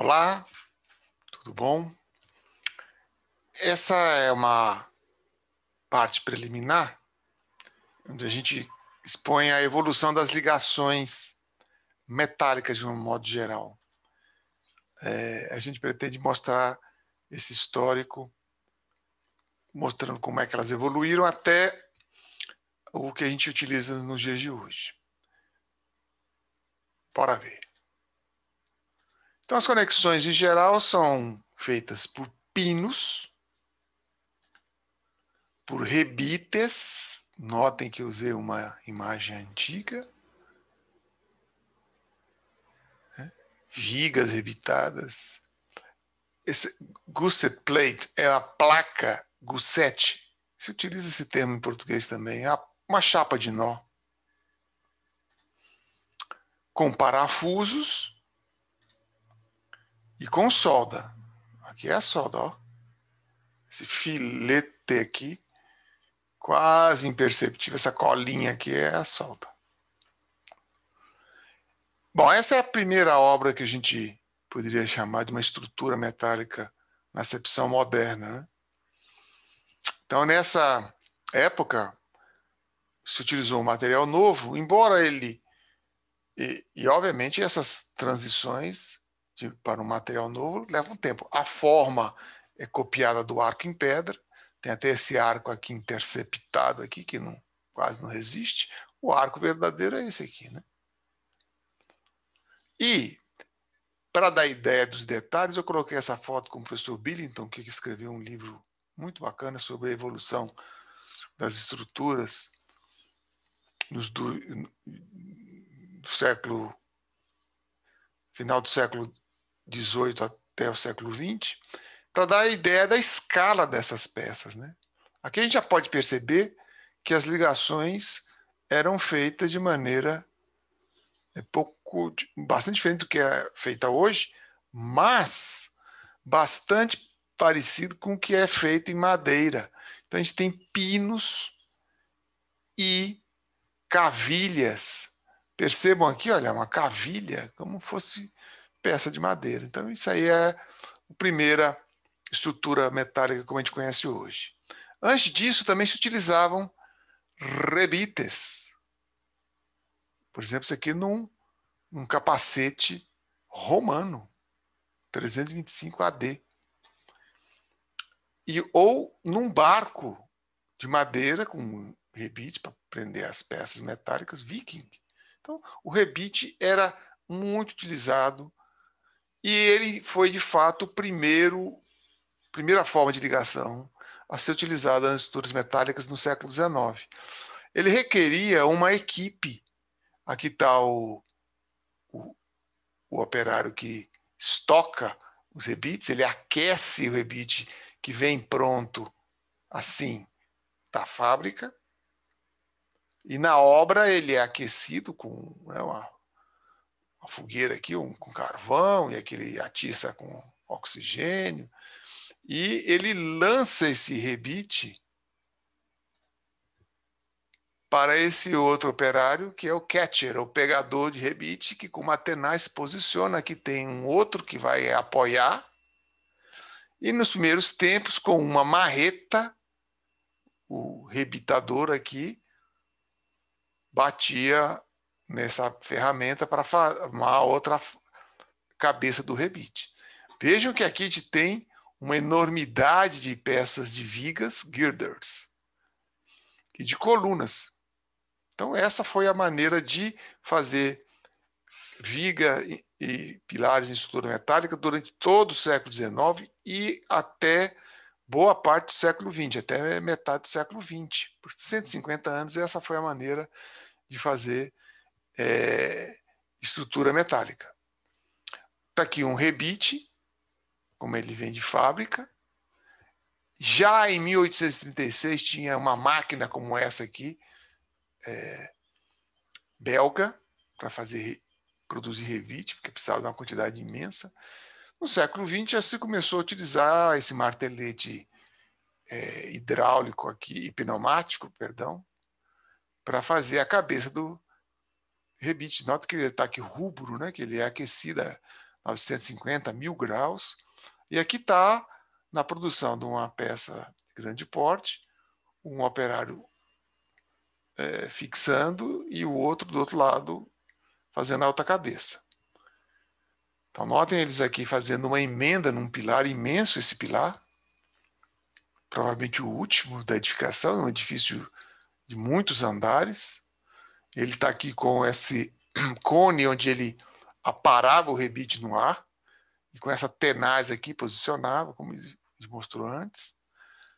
Olá, tudo bom? Essa é uma parte preliminar, onde a gente expõe a evolução das ligações metálicas de um modo geral. A gente pretende mostrar esse histórico, mostrando como é que elas evoluíram até o que a gente utiliza nos dias de hoje. Bora ver. Então, as conexões, em geral, são feitas por pinos, por rebites. Notem que eu usei uma imagem antiga. Vigas rebitadas. Esse gusset plate é a placa gusset. Se utiliza esse termo em português também. É uma chapa de nó. Com parafusos e com solda. Aqui é a solda, ó. Esse filete aqui, quase imperceptível. Essa colinha aqui é a solda. Bom, essa é a primeira obra que a gente poderia chamar de uma estrutura metálica na acepção moderna, né? Então, nessa época, se utilizou um material novo, embora ele... obviamente, essas transições para um material novo levam tempo. A forma é copiada do arco em pedra, tem até esse arco aqui interceptado, aqui, que quase não resiste. O arco verdadeiro é esse aqui, né? E, para dar ideia dos detalhes, eu coloquei essa foto com o professor Billington, que escreveu um livro muito bacana sobre a evolução das estruturas do século, final do século XVIII até o século XX, para dar a ideia da escala dessas peças, né? Aqui a gente já pode perceber que as ligações eram feitas de maneira bastante diferente do que é feita hoje, mas bastante parecido com o que é feito em madeira. Então a gente tem pinos e cavilhas. Percebam aqui, olha, uma cavilha, como fosse peça de madeira. Então isso aí é a primeira estrutura metálica como a gente conhece hoje. Antes disso, também se utilizavam rebites. Por exemplo, isso aqui num capacete romano, 325 AD. Ou num barco de madeira com rebite para prender as peças metálicas viking. Então, o rebite era muito utilizado e ele foi, de fato, primeira forma de ligação a ser utilizada nas estruturas metálicas no século XIX. Ele requeria uma equipe. Aqui está o operário que estoca os rebites, ele aquece o rebite que vem pronto assim da fábrica, e na obra ele é aquecido com, né, uma fogueira aqui, com carvão, e aqui ele atiça com oxigênio, e ele lança esse rebite para esse outro operário, que é o catcher, o pegador de rebite, que com uma tenaz se posiciona, aqui tem um outro que vai apoiar, e nos primeiros tempos, com uma marreta, o rebitador aqui batia nessa ferramenta para formar outra cabeça do rebite. Vejam que aqui a gente tem uma enormidade de peças de vigas, girders, e de colunas. Então, essa foi a maneira de fazer viga e pilares em estrutura metálica durante todo o século XIX e até boa parte do século XX, até metade do século XX. Por 150 anos, essa foi a maneira de fazer estrutura metálica. Está aqui um rebite, como ele vem de fábrica. Já em 1836 tinha uma máquina como essa aqui, belga, para produzir rebite, porque precisava de uma quantidade imensa. No século XX já se começou a utilizar esse martelete hidráulico aqui, pneumático, perdão, para fazer a cabeça do rebite. Nota que ele está aqui rubro, né, que ele é aquecido, 950, 1000 graus. E aqui está, na produção de uma peça de grande porte, um operário fixando e o outro do outro lado fazendo a alta cabeça. Então, notem eles aqui fazendo uma emenda num pilar imenso, esse pilar, provavelmente o último da edificação, um edifício de muitos andares. Ele está aqui com esse cone onde ele aparava o rebite no ar, e com essa tenaz aqui posicionava, como ele mostrou antes.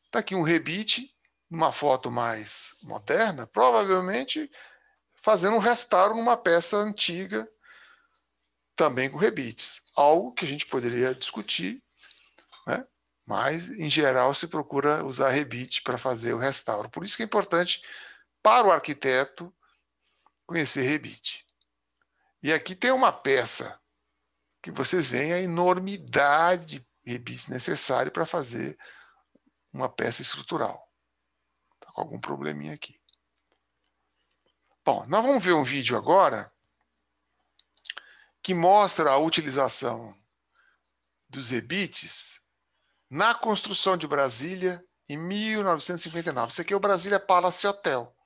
Está aqui um rebite, numa foto mais moderna, provavelmente fazendo um restauro numa peça antiga, também com rebites. Algo que a gente poderia discutir, né? Mas, em geral, se procura usar rebite para fazer o restauro. Por isso que é importante para o arquiteto conhecer rebite. E aqui tem uma peça que vocês veem a enormidade de rebites necessário para fazer uma peça estrutural. Está com algum probleminha aqui. Bom, nós vamos ver um vídeo agora que mostra a utilização dos rebites na construção de Brasília em 1959. Isso aqui é o Brasília Palace Hotel.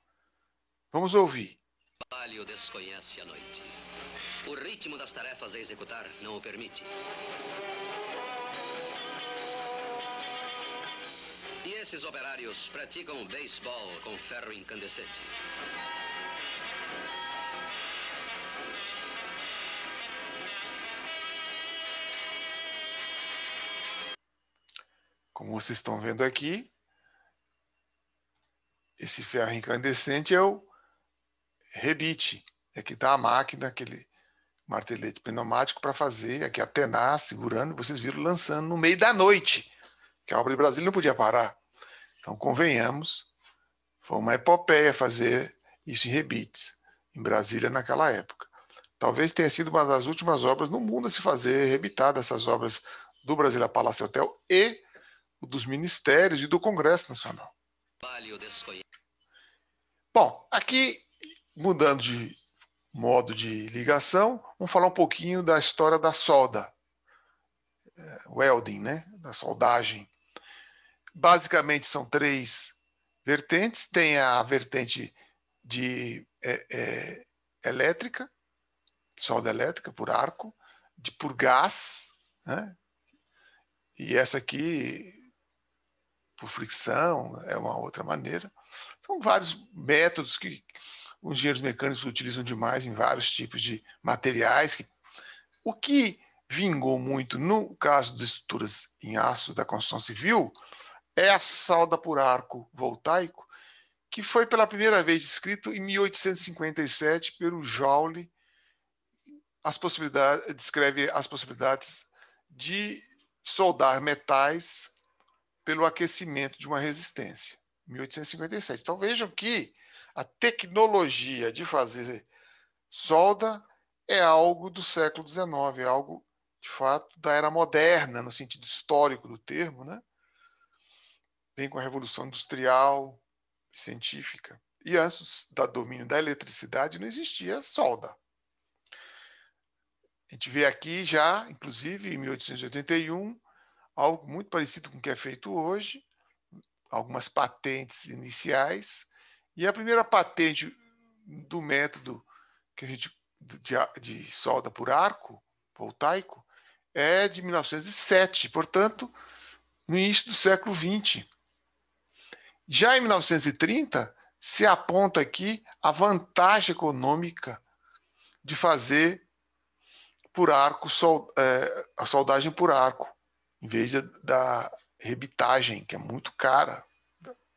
Vamos ouvir. O trabalho desconhece a noite. O ritmo das tarefas a executar não o permite. E esses operários praticam beisebol com ferro incandescente. Como vocês estão vendo aqui, esse ferro incandescente é o rebite. Aqui está a máquina, aquele martelete pneumático para fazer, aqui a tenaz segurando, vocês viram lançando no meio da noite, que a obra de Brasília não podia parar. Então, convenhamos, foi uma epopeia fazer isso em rebites, em Brasília naquela época. Talvez tenha sido uma das últimas obras no mundo a se fazer rebitada, essas obras do Brasília Palace Hotel e dos ministérios e do Congresso Nacional. Bom, aqui, mudando de modo de ligação, vamos falar um pouquinho da história da solda, welding, né? Da soldagem. Basicamente são 3 vertentes. Tem a vertente de elétrica, solda elétrica por arco, por gás, né? E essa aqui por fricção, é uma outra maneira. São vários métodos que os engenheiros mecânicos utilizam demais em vários tipos de materiais. O que vingou muito no caso das estruturas em aço da construção civil é a solda por arco voltaico, que foi pela primeira vez descrito em 1857 pelo Joule. Descreve as possibilidades de soldar metais pelo aquecimento de uma resistência. 1857. Então vejam que a tecnologia de fazer solda é algo do século XIX, é algo, de fato, da era moderna, no sentido histórico do termo, né? Vem com a Revolução Industrial, científica. E antes do domínio da eletricidade não existia solda. A gente vê aqui já, inclusive, em 1881, algo muito parecido com o que é feito hoje, algumas patentes iniciais, e a primeira patente do método que a gente de solda por arco voltaico é de 1907, portanto, no início do século XX. Já em 1930, se aponta aqui a vantagem econômica de fazer por arco, a soldagem por arco, em vez da rebitagem, que é muito cara.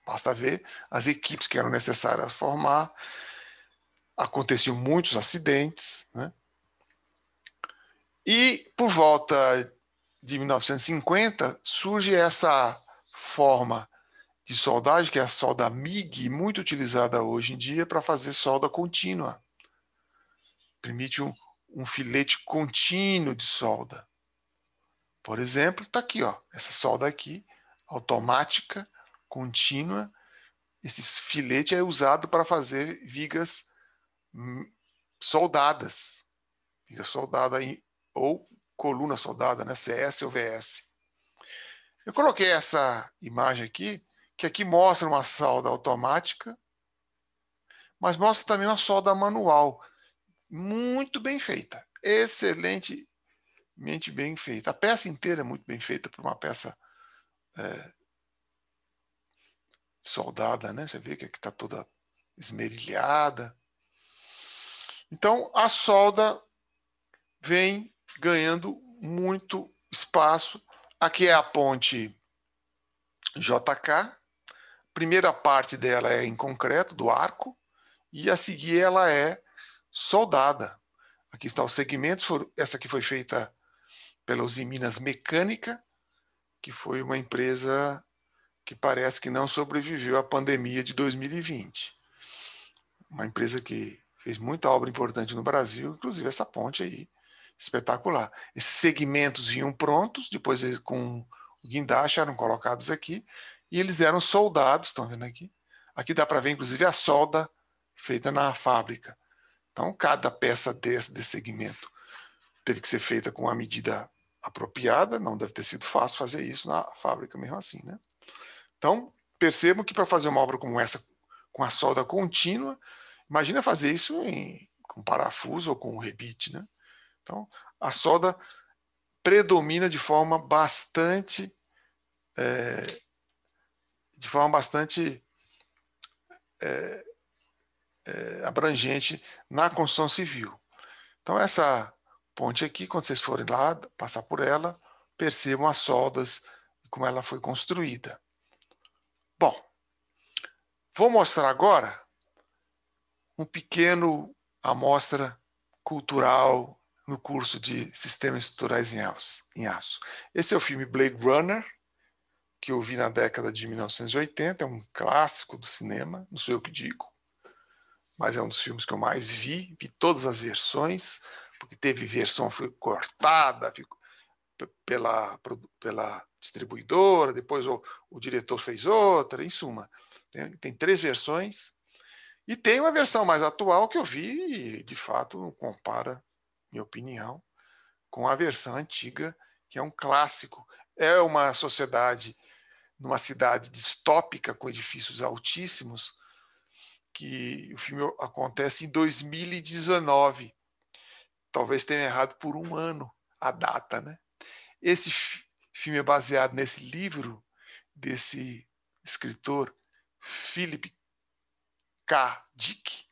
Basta ver as equipes que eram necessárias formar. Aconteciam muitos acidentes, né? E por volta de 1950 surge essa forma de soldagem, que é a solda MIG, muito utilizada hoje em dia para fazer solda contínua. Permite um filete contínuo de solda. Por exemplo, está aqui, ó, essa solda aqui, automática, contínua. Esse filete é usado para fazer vigas soldadas. Viga soldada ou coluna soldada, né? CS ou VS. Eu coloquei essa imagem aqui, que aqui mostra uma solda automática, mas mostra também uma solda manual, muito bem feita, excelentemente bem feita. A peça inteira é muito bem feita por uma peça soldada, né? Você vê que aqui está toda esmerilhada. Então, a solda vem ganhando muito espaço. Aqui é a ponte JK. Primeira parte dela é em concreto, do arco, e a seguir ela é soldada. Aqui estão os segmentos. Essa aqui foi feita pela Usiminas Mecânica, que foi uma empresa que parece que não sobreviveu à pandemia de 2020. Uma empresa que fez muita obra importante no Brasil, inclusive essa ponte aí, espetacular. Esses segmentos vinham prontos, depois com o guindaste eram colocados aqui, e eles eram soldados, estão vendo aqui? Aqui dá para ver, inclusive, a solda feita na fábrica. Então, cada peça desse segmento teve que ser feita com a medida apropriada, não deve ter sido fácil fazer isso na fábrica mesmo assim, né? Então, percebam que para fazer uma obra como essa, com a solda contínua, imagina fazer isso com parafuso ou com rebite, né? Então, a solda predomina de forma bastante abrangente na construção civil. Então, essa ponte aqui, quando vocês forem lá, passar por ela, percebam as soldas e como ela foi construída. Bom, vou mostrar agora um pequeno amostra cultural no curso de Sistemas Estruturais em Aço. Esse é o filme Blade Runner, que eu vi na década de 1980, é um clássico do cinema, não sou eu que digo, mas é um dos filmes que eu mais vi todas as versões, porque teve versão que foi cortada pela distribuidora, depois o diretor fez outra, em suma. Tem 3 versões, e tem uma versão mais atual que eu vi e, de fato, não compara, minha opinião, com a versão antiga, que é um clássico. É uma sociedade numa cidade distópica com edifícios altíssimos, que o filme acontece em 2019. Talvez tenha errado por um ano a data, né? Esse filme é baseado nesse livro desse escritor Philip K. Dick.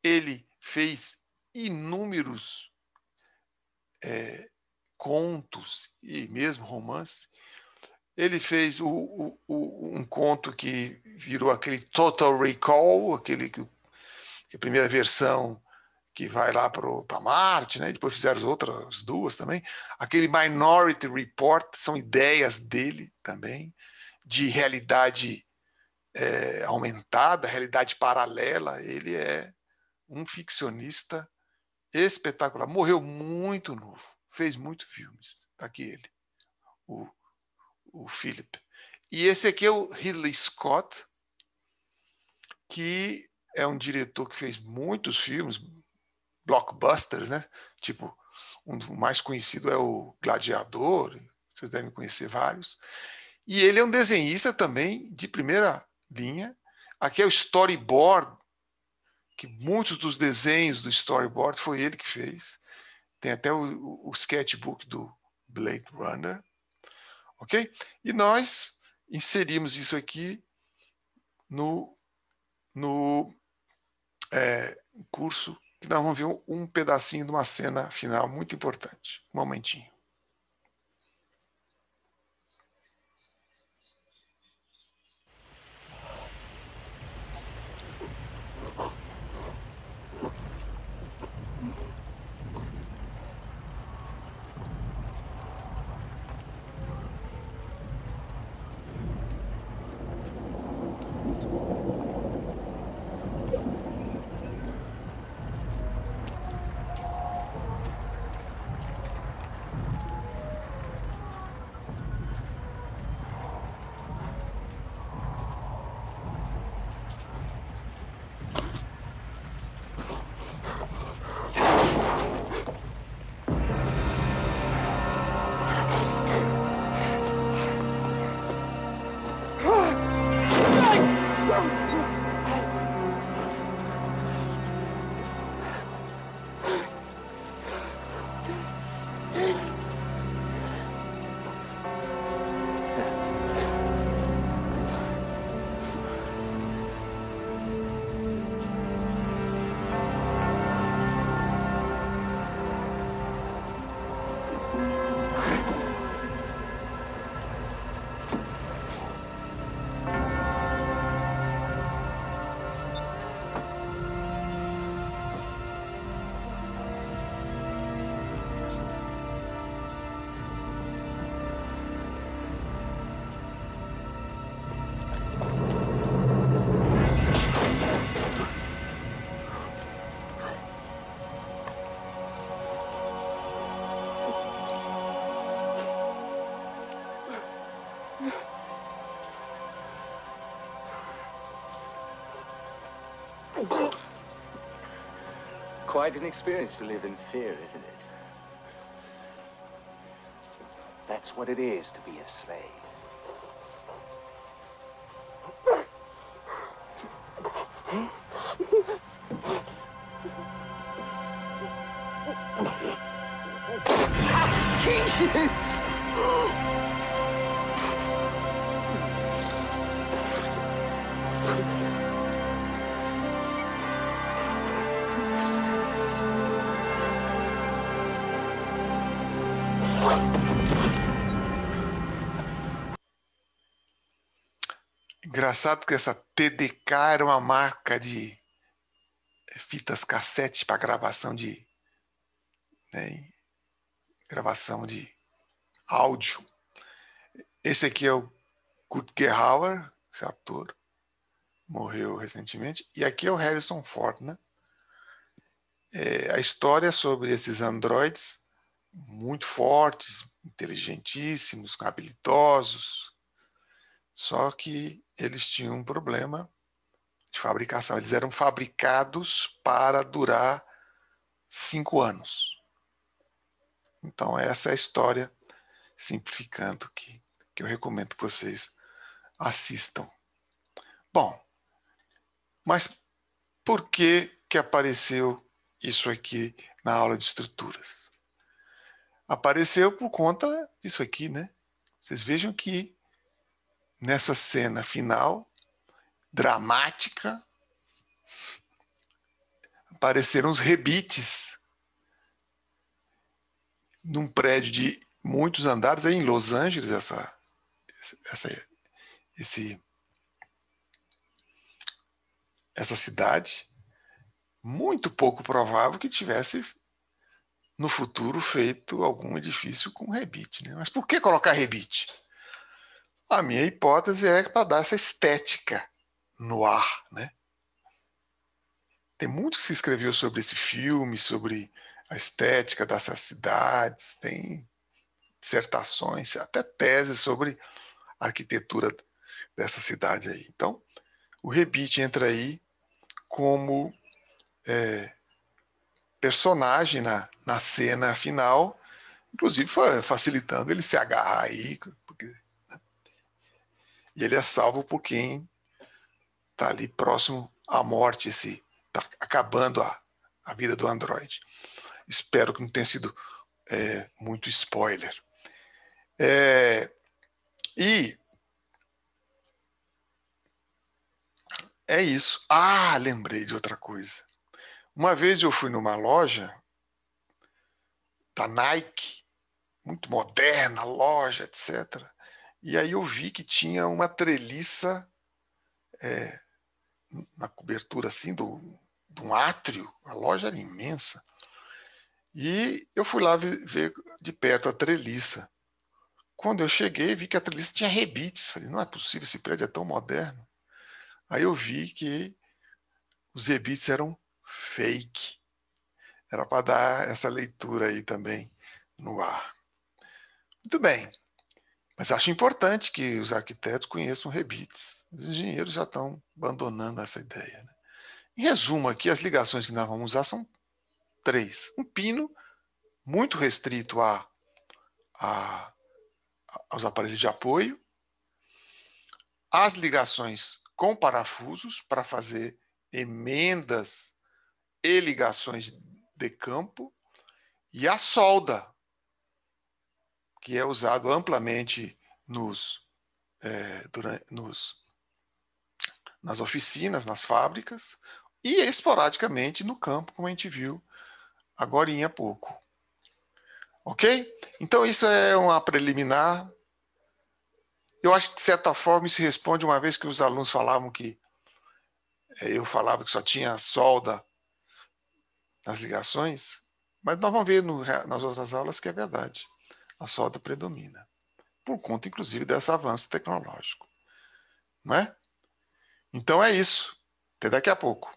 Ele fez inúmeros contos e mesmo romances. Ele fez um conto que virou aquele Total Recall, que a primeira versão que vai lá para Marte, né? Depois fizeram outras 2 também. Aquele Minority Report, são ideias dele também, de realidade aumentada, realidade paralela. Ele é um ficcionista espetacular. Morreu muito novo, fez muitos filmes. Tá aqui ele, o Philip. E esse aqui é o Ridley Scott, que é um diretor que fez muitos filmes, blockbusters, né? Tipo, um dos mais conhecido é o Gladiador, vocês devem conhecer vários. E ele é um desenhista também de primeira linha. Aqui é o storyboard, que muitos dos desenhos do storyboard foi ele que fez. Tem até o sketchbook do Blade Runner. Ok? E nós inserimos isso aqui no curso, que nós vamos ver um pedacinho de uma cena final muito importante. Um momentinho. quite an experience to live in fear, isn't it? That's what it is to be a slave. Engraçado que essa TDK era uma marca de fitas cassete para gravação de, né, gravação de áudio. Esse aqui é o Kurt Gerhauer, esse ator, morreu recentemente. E aqui é o Harrison Ford, né? A história é sobre esses androides muito fortes, inteligentíssimos, habilidosos, só que eles tinham um problema de fabricação. Eles eram fabricados para durar 5 anos. Então, essa é a história, simplificando, que eu recomendo que vocês assistam. Bom, mas por que apareceu isso aqui na aula de estruturas? Apareceu por conta disso aqui, né? Vocês vejam que nessa cena final, dramática, apareceram os rebites num prédio de muitos andares, aí em Los Angeles, essa cidade, muito pouco provável que tivesse no futuro feito algum edifício com rebite, né? Mas por que colocar rebite? A minha hipótese é para dar essa estética no ar, né? Tem muito que se escreveu sobre esse filme, sobre a estética dessas cidades, tem dissertações, até teses sobre a arquitetura dessa cidade aí. Então, o rebite entra aí como personagem na cena final, inclusive facilitando ele se agarrar aí, porque, né? E ele é salvo por quem está ali próximo à morte, está acabando a vida do androide. Espero que não tenha sido muito spoiler. E é isso. Ah, lembrei de outra coisa. Uma vez eu fui numa loja da Nike, muito moderna, loja, etc. E aí eu vi que tinha uma treliça na cobertura assim de um átrio. A loja era imensa. E eu fui lá ver de perto a treliça. Quando eu cheguei, vi que a treliça tinha rebites. Falei, não é possível, esse prédio é tão moderno. Aí eu vi que os rebites eram fake. Era para dar essa leitura aí também no ar. Muito bem. Mas acho importante que os arquitetos conheçam rebites. Os engenheiros já estão abandonando essa ideia, né? Em resumo aqui, as ligações que nós vamos usar são 3. Um pino muito restrito aos aparelhos de apoio. As ligações com parafusos para fazer emendas e ligações de campo. E a solda, que é usado amplamente nas oficinas, nas fábricas, e esporadicamente no campo, como a gente viu agorinha há pouco. Ok? Então isso é uma preliminar. Eu acho que, de certa forma, isso responde uma vez que os alunos falavam que eu falava que só tinha solda nas ligações, mas nós vamos ver nas outras aulas que é verdade. A solda predomina, por conta, inclusive, desse avanço tecnológico. Não é? Então é isso. Até daqui a pouco.